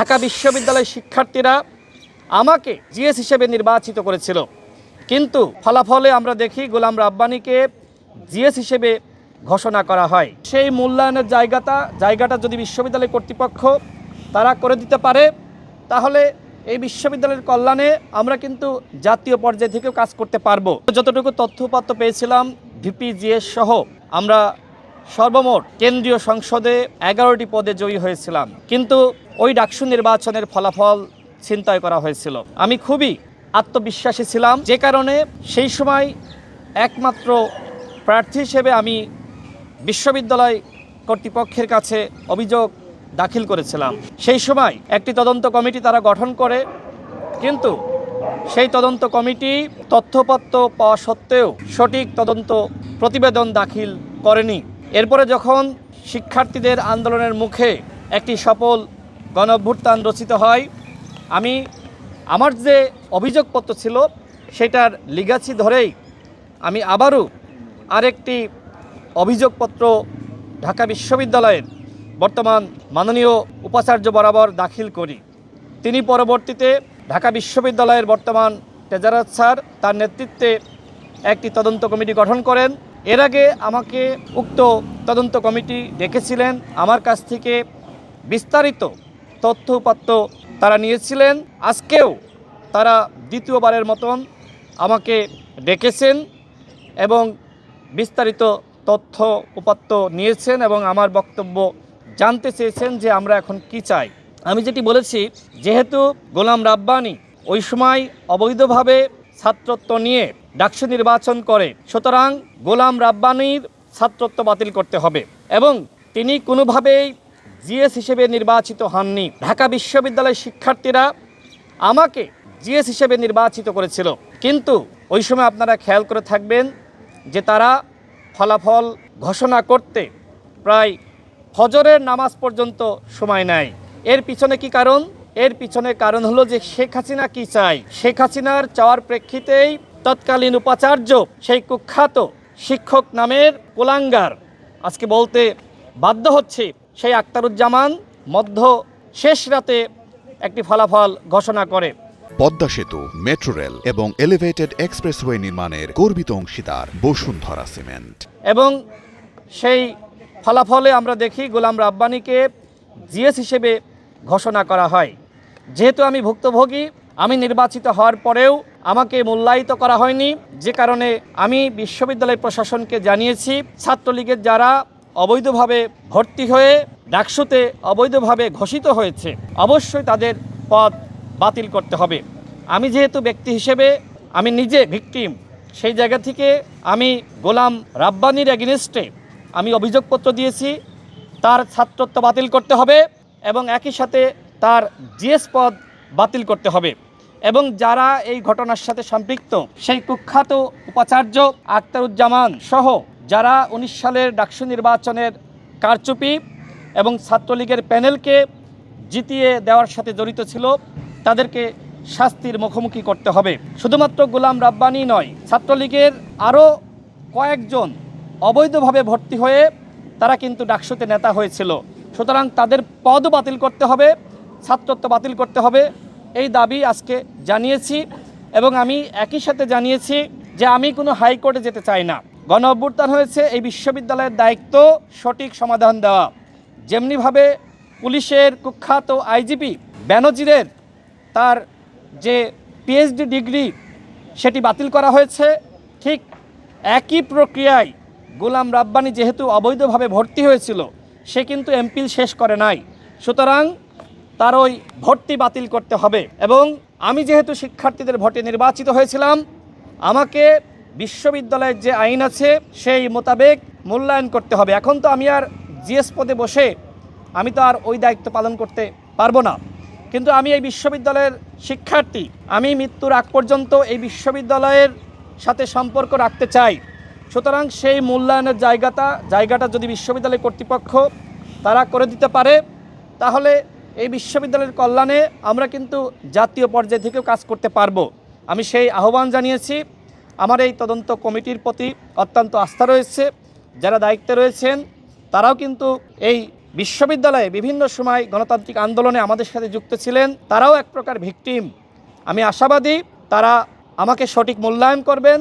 ঢাকা বিশ্ববিদ্যালয়ের শিক্ষার্থীরা আমাকে জিএস হিসেবে নির্বাচিত করেছিল, কিন্তু ফলাফলে আমরা দেখি গোলাম রাব্বানীকে জিএস হিসেবে ঘোষণা করা হয়। সেই মূল্যায়নের জায়গাটা যদি বিশ্ববিদ্যালয় কর্তৃপক্ষ তারা করে দিতে পারে, তাহলে এই বিশ্ববিদ্যালয়ের কল্যাণে আমরা কিন্তু জাতীয় পর্যায়ে থেকেও কাজ করতে পারবো। যতটুকু তথ্যপত্র পেয়েছিলাম, ভিপি জিএস সহ আমরা সর্বমোট কেন্দ্রীয় সংসদে 11টি পদে জয়ী হয়েছিলাম, কিন্তু ওই ডাকসু নির্বাচনের ফলাফল ছিনতাই করা হয়েছিল। আমি খুবই আত্মবিশ্বাসী ছিলাম, যে কারণে সেই সময় একমাত্র প্রার্থী হিসেবে আমি বিশ্ববিদ্যালয় কর্তৃপক্ষের কাছে অভিযোগ দাখিল করেছিলাম। সেই সময় একটি তদন্ত কমিটি তারা গঠন করে, কিন্তু সেই তদন্ত কমিটি তথ্যপত্র পাওয়া সত্ত্বেও সঠিক তদন্ত প্রতিবেদন দাখিল করেনি। এরপরে যখন শিক্ষার্থীদের আন্দোলনের মুখে একটি সফল গণঅভ্যুত্থান রচিত হয়, আমি আমার যে অভিযোগপত্র ছিল সেটার লিগাছি ধরেই আমি আবারও আরেকটি অভিযোগপত্র ঢাকা বিশ্ববিদ্যালয়ের বর্তমান মাননীয় উপাচার্য বরাবর দাখিল করি। তিনি পরবর্তীতে ঢাকা বিশ্ববিদ্যালয়ের বর্তমান ট্রেজারার স্যার তার নেতৃত্বে একটি তদন্ত কমিটি গঠন করেন। এর আগে আমাকে উক্ত তদন্ত কমিটি ডেকেছিলেন, আমার কাছ থেকে বিস্তারিত তথ্যপত্র তারা নিয়েছিলেন। আজকেও তারা দ্বিতীয়বারের মতন আমাকে ডেকেছেন এবং বিস্তারিত তথ্য উপাত্ত নিয়েছেন এবং আমার বক্তব্য জানতে চেয়েছেন যে আমরা এখন কি চাই। আমি যেটি বলেছি, যেহেতু গোলাম রাব্বানী ওই সময় অবৈধভাবে ছাত্রত্ব নিয়ে ডাকসু নির্বাচন করে, সুতরাং গোলাম রাব্বানীর ছাত্রত্ব বাতিল করতে হবে এবং তিনি কোনোভাবেই জিএস হিসেবে নির্বাচিত হননি। ঢাকা বিশ্ববিদ্যালয়ের শিক্ষার্থীরা আমাকে জিএস হিসেবে নির্বাচিত করেছিল, কিন্তু ওই সময় আপনারা খেয়াল করে থাকবেন যে তারা ফলাফল ঘোষণা করতে প্রায় ফজরের নামাজ পর্যন্ত সময় নেয়। এর পিছনে কি কারণ? এর পিছনে কারণ হলো যে শেখ হাসিনা কি চায়। শেখ হাসিনার চাওয়ার প্রেক্ষিতেই তৎকালীন উপাচার্য সেই কুখ্যাত শিক্ষক নামের কুলাঙ্গার, আজকে বলতে বাধ্য হচ্ছে, সেই আখতারুজ্জামান শেষ রাতে একটি ফলাফল ঘোষণা করে। পদ্মা সেতু, মেট্রো রেল এবং এলিভেটেড এক্সপ্রেসওয়ে নির্মাণের গর্বিত অংশীদার বসুন্ধরা সিমেন্ট। এবং সেই ফলাফলে আমরা দেখি গোলাম রাব্বানীকে জিএস হিসেবে ঘোষণা করা হয়। যেহেতু আমি ভুক্তভোগী, আমি নির্বাচিত হওয়ার পরেও আমাকে মূল্যায়িত করা হয়নি, যে কারণে আমি বিশ্ববিদ্যালয় প্রশাসনকে জানিয়েছি ছাত্রলীগের যারা অবৈধভাবে ভর্তি হয়ে ডাকসুতে অবৈধভাবে ঘোষিত হয়েছে, অবশ্যই তাদের পদ বাতিল করতে হবে। আমি যেহেতু ব্যক্তি হিসেবে আমি নিজে ভিকটিম, সেই জায়গা থেকে আমি গোলাম রাব্বানীর এগেনস্টে আমি অভিযোগপত্র দিয়েছি, তার ছাত্রত্ব বাতিল করতে হবে এবং একই সাথে তার জিএস পদ বাতিল করতে হবে। এবং যারা এই ঘটনার সাথে সম্পৃক্ত, সেই কুখ্যাত উপাচার্য আখতারুজ্জামান সহ যারা 19 সালের ডাকসু নির্বাচনের কারচুপি এবং ছাত্রলীগের প্যানেলকে জিতিয়ে দেওয়ার সাথে জড়িত ছিল, তাদেরকে শাস্তির মুখোমুখি করতে হবে। শুধুমাত্র গোলাম রাব্বানী নয়, ছাত্রলীগের আরও কয়েকজন অবৈধভাবে ভর্তি হয়ে তারা কিন্তু ডাকসুতে নেতা হয়েছিল। সুতরাং তাদের পদ বাতিল করতে হবে, ছাত্রত্ব বাতিল করতে হবে, এই দাবি আজকে জানিয়েছি। এবং আমি একই সাথে জানিয়েছি যে আমি কোনো হাইকোর্টে যেতে চাই না। গণ অভ্যুত্থান হয়েছে, এই বিশ্ববিদ্যালয়ের দায়িত্ব সঠিক সমাধান দেওয়া। যেমনিভাবে পুলিশের কুখ্যাত আইজিপি বেনজিরের তার যে পিএইচডি ডিগ্রি সেটি বাতিল করা হয়েছে, ঠিক একই প্রক্রিয়ায় গোলাম রাব্বানী যেহেতু অবৈধভাবে ভর্তি হয়েছিল, সে কিন্তু এমপিল শেষ করে নাই, সুতরাং তার ওই ভর্তি বাতিল করতে হবে। এবং আমি যেহেতু শিক্ষার্থীদের ভোটে নির্বাচিত হয়েছিলাম, আমাকে বিশ্ববিদ্যালয়ের যে আইন আছে সেই মোতাবেক মূল্যায়ন করতে হবে। এখন তো আমি আর জিএস পদে বসে আমি তো আর ওই দায়িত্ব পালন করতে পারবো না, কিন্তু আমি এই বিশ্ববিদ্যালয়ের শিক্ষার্থী, আমি মৃত্যুর আগ পর্যন্ত এই বিশ্ববিদ্যালয়ের সাথে সম্পর্ক রাখতে চাই। সুতরাং সেই মূল্যায়নের জায়গাটা যদি বিশ্ববিদ্যালয় কর্তৃপক্ষ তারা করে দিতে পারে, তাহলে এই বিশ্ববিদ্যালয়ের কল্যাণে আমরা কিন্তু জাতীয় পর্যায়ে থেকেও কাজ করতে পারবো। আমি সেই আহ্বান জানিয়েছি। আমার এই তদন্ত কমিটির প্রতি অত্যন্ত আস্থা রয়েছে, যারা দায়িত্বে রয়েছেন তারাও কিন্তু এই বিশ্ববিদ্যালয়ে বিভিন্ন সময় গণতান্ত্রিক আন্দোলনে আমাদের সাথে যুক্ত ছিলেন, তারাও এক প্রকার ভিকটিম। আমি আশাবাদী তারা আমাকে সঠিক মূল্যায়ন করবেন।